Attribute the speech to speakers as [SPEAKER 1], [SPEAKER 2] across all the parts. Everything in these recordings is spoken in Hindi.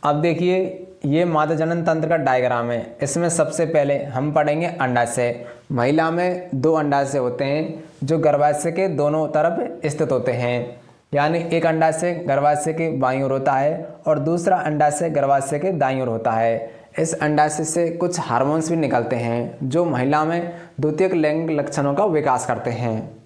[SPEAKER 1] अब देखिए ये मादा जनन तंत्र का डायग्राम है। इसमें सबसे पहले हम पढ़ेंगे अंडाशय। महिला में दो अंडाशय होते हैं जो गर्भाशय के दोनों तरफ स्थित होते हैं। यानी एक अंडाशय गर्भाशय के बाईं ओर होता है और दूसरा अंडाशय गर्भाशय के दाईं ओर होता है। इस अंडाशय से कुछ हार्मोन्स भी निकलते हैं जो महिला में द्वितीयक लैंगिक लक्षणों का विकास करते हैं।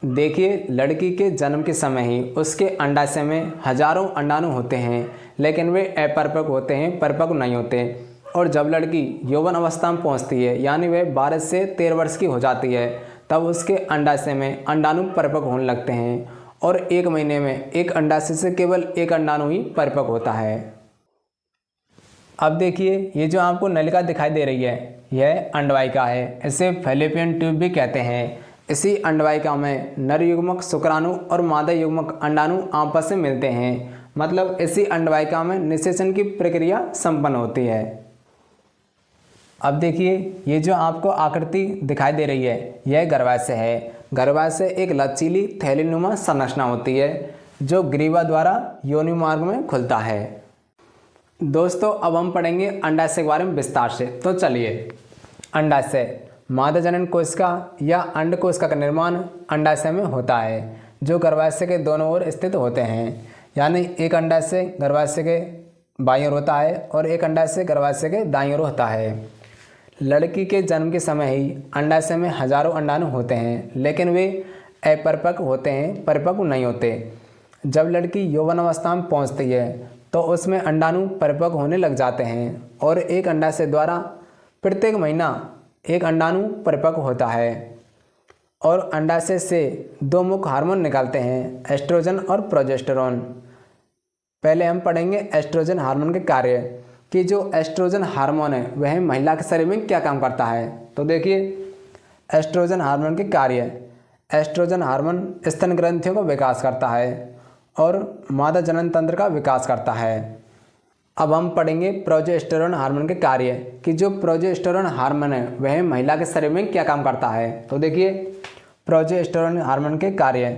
[SPEAKER 1] देखिए लड़की के जन्म के समय ही उसके अंडाशय में हजारों अंडाणु होते हैं, लेकिन वे अपरिपक्व होते हैं, परिपक्व नहीं होते। और जब लड़की यौवन अवस्था में पहुंचती है यानी वह 12 से 13 वर्ष की हो जाती है, तब उसके अंडाशय में अंडाणु परिपक्व होने लगते हैं और 1 महीने में एक अंडाशय से केवल एक अंडाणु ही परिपक्व होता है। अब देखिए ये जो आपको नलिका दिखाई दे रही है यह अंडवाहिका है। इसे फैलोपियन ट्यूब भी कहते हैं। इसी अंडवाहिका में नर युग्मक शुक्राणु और मादा युग्मक अंडाणु आपस में मिलते हैं। मतलब इसी अंडवाहिका में निषेचन की प्रक्रिया संपन्न होती है। अब देखिए ये जो आपको आकृति दिखाई दे रही है यह गर्भाशय है। गर्भाशय एक लचीली थैलीनुमा संरचना होती है जो ग्रीवा द्वारा योनि मार्ग में खुलता है। दोस्तों अब हम पढ़ेंगे अंडाशय के बारे में विस्तार से। तो चलिए, अंडाशय मादा जनन कोशिका या अंड कोशिका का निर्माण अंडाशय में होता है जो गर्भाशय के दोनों ओर स्थित होते हैं। यानी एक अंडाशय गर्भाशय के बाईं ओर होता है और एक अंडाशय गर्भाशय के दाईं ओर होता है। लड़की के जन्म के समय ही अंडाशय में हजारों अंडाणु होते हैं, लेकिन वे अपरिपक्व होते हैं, परिपक्व नहीं होते। जब लड़की यौवन अवस्था में पहुंचती है तो उसमें अंडाणु परिपक्व होने लग जाते हैं और एक अंडाशय द्वारा प्रत्येक महीना एक अंडाणु परिपक्व होता है। और अंडाशय से दो मुख्य हार्मोन निकलते हैं, एस्ट्रोजन और प्रोजेस्टेरोन। पहले हम पढ़ेंगे एस्ट्रोजन हार्मोन के कार्य कि जो एस्ट्रोजन हार्मोन है वह महिला के शरीर में क्या काम करता है। तो देखिए एस्ट्रोजन हार्मोन के कार्य। एस्ट्रोजन हार्मोन स्तन ग्रंथियों का विकास करता है और मादा जनन तंत्र का विकास करता है। अब हम पढ़ेंगे प्रोजेस्टेरोन हार्मोन के कार्य कि जो प्रोजेस्टेरोन हार्मोन है वह महिला के शरीर में क्या काम करता है। तो देखिए प्रोजेस्टेरोन हार्मोन के कार्य।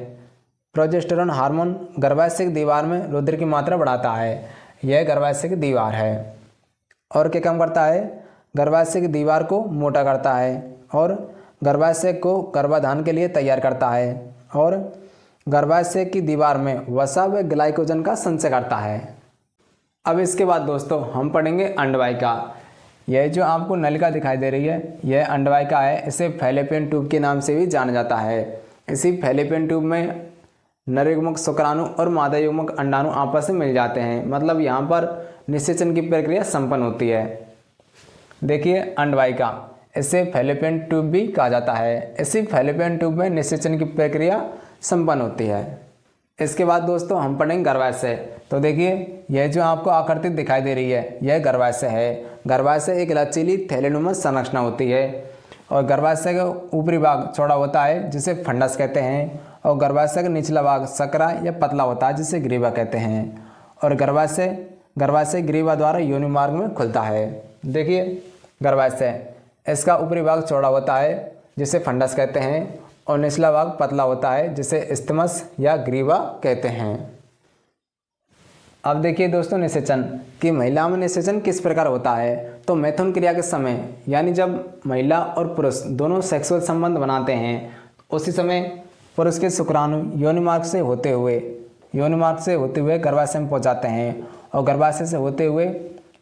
[SPEAKER 1] प्रोजेस्टेरोन हार्मोन गर्भाशय की दीवार में रुधिर की मात्रा बढ़ाता है। यह गर्भाशय की दीवार है। और क्या काम करता है, गर्भाशय की दीवार को मोटा करता है और गर्भाशय को गर्भाधान के लिए तैयार करता है और गर्भाशय की दीवार में वसा व ग्लाइकोजन का संचय करता है। अब इसके बाद दोस्तों हम पढ़ेंगे अंडवाहिका। यह जो आपको नलिका दिखाई दे रही है यह अंडवाहिका है। इसे फैलोपियन ट्यूब के नाम से भी जाना जाता है। इसी फैलोपियन ट्यूब में नर युग्मक शुक्राणु और मादा युग्मक अंडाणु आपस में मिल जाते हैं। मतलब यहाँ पर निषेचन की प्रक्रिया संपन्न होती है। देखिए अंडवाहिका, इसे फैलोपियन ट्यूब भी कहा जाता है। इसी फैलोपियन ट्यूब में निषेचन की प्रक्रिया संपन्न होती है। इसके बाद दोस्तों हम पढ़ेंगे गर्भाशय। तो देखिए यह जो आपको आकृति दिखाई दे रही है यह गर्भाशय है। गर्भाशय एक लचीली थैलीनुमा संरचना होती है और गर्भाशय का ऊपरी भाग चौड़ा होता है जिसे फंडस कहते हैं और गर्भाशय का निचला भाग सकरा या पतला होता है जिसे ग्रीवा कहते हैं। और गर्भाशय ग्रीवा द्वारा योनि मार्ग में खुलता है। देखिए गर्भाशय, इसका ऊपरी भाग चौड़ा होता है जिसे फंडस कहते हैं और निचला भाग पतला होता है जिसे इस्थमस या ग्रीवा कहते हैं। अब देखिए दोस्तों निषेचन कि महिला में निषेचन किस प्रकार होता है। तो मैथुन क्रिया के समय यानी जब महिला और पुरुष दोनों सेक्सुअल संबंध बनाते हैं उसी समय पुरुष के शुक्राणु योनि मार्ग से होते हुए गर्भाशय में पहुंच जाते हैं और गर्भाशय से होते हुए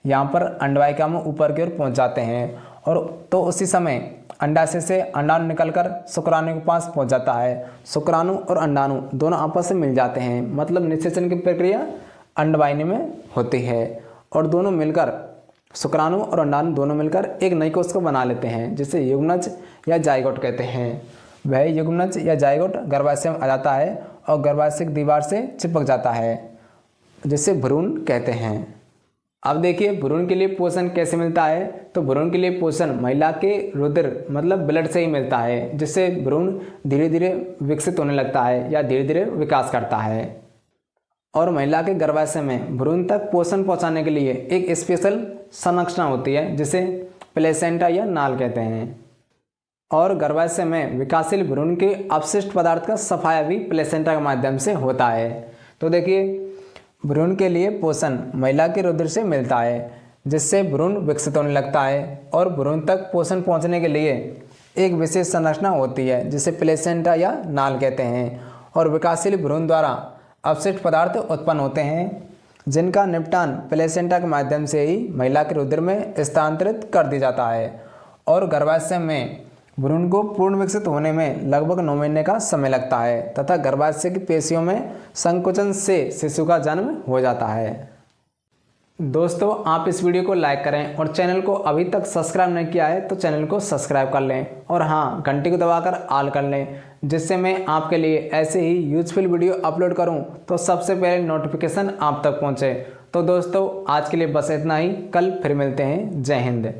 [SPEAKER 1] यहाँ पर अंडवाहिका में ऊपर की ओर पहुँच जाते हैं और तो उसी समय अंडाशय से अंडाणु निकलकर शुक्राणु के पास पहुंच जाता है। शुक्राणु और अंडाणु दोनों आपस में मिल जाते हैं। मतलब निषेचन की प्रक्रिया अंडवाहिनी में होती है और दोनों मिलकर शुक्राणु और अंडाणु दोनों मिलकर एक नई कोश को बना लेते हैं जिसे युग्मनज या जाइगोट कहते हैं। वह युग्मनज या जाइगोट गर्भाशय में आ जाता है और गर्भाशय की दीवार से चिपक जाता है जिसे भ्रूण कहते हैं। अब देखिए भ्रूण के लिए पोषण कैसे मिलता है। तो भ्रूण के लिए पोषण महिला के रुधिर मतलब ब्लड से ही मिलता है जिससे भ्रूण धीरे धीरे विकसित होने लगता है या धीरे धीरे विकास करता है। और महिला के गर्भाशय में भ्रूण तक पोषण पहुंचाने के लिए एक स्पेशल संरचना होती है जिसे प्लेसेंटा या नाल कहते हैं। और गर्भाशय में विकासशील भ्रूण के अपशिष्ट पदार्थ का सफाया भी प्लेसेंटा के माध्यम से होता है। तो देखिए भ्रूण के लिए पोषण महिला के रुधिर से मिलता है, जिससे भ्रूण विकसित होने लगता है और भ्रूण तक पोषण पहुंचने के लिए एक विशेष संरचना होती है जिसे प्लेसेंटा या नाल कहते हैं। और विकासशील भ्रूण द्वारा अपशिष्ट पदार्थ उत्पन्न होते हैं, जिनका निपटान प्लेसेंटा के माध्यम से ही महिला के रुधिर में स्थानांतरित कर दिया जाता है। और गर्भाशय में भ्रूण को पूर्ण विकसित होने में लगभग 9 महीने का समय लगता है तथा गर्भाशय की पेशियों में संकुचन से शिशु का जन्म हो जाता है। दोस्तों, आप इस वीडियो को लाइक करें और चैनल को अभी तक सब्सक्राइब नहीं किया है तो चैनल को सब्सक्राइब कर लें और हाँ, घंटी को दबाकर ऑल कर लें, जिससे मैं आपके लिए ऐसे ही यूजफुल वीडियो अपलोड करूं तो सबसे पहले नोटिफिकेशन आप तक पहुंचे। तो दोस्तों, आज के लिए बस इतना ही। कल फिर मिलते हैं। जय हिंद।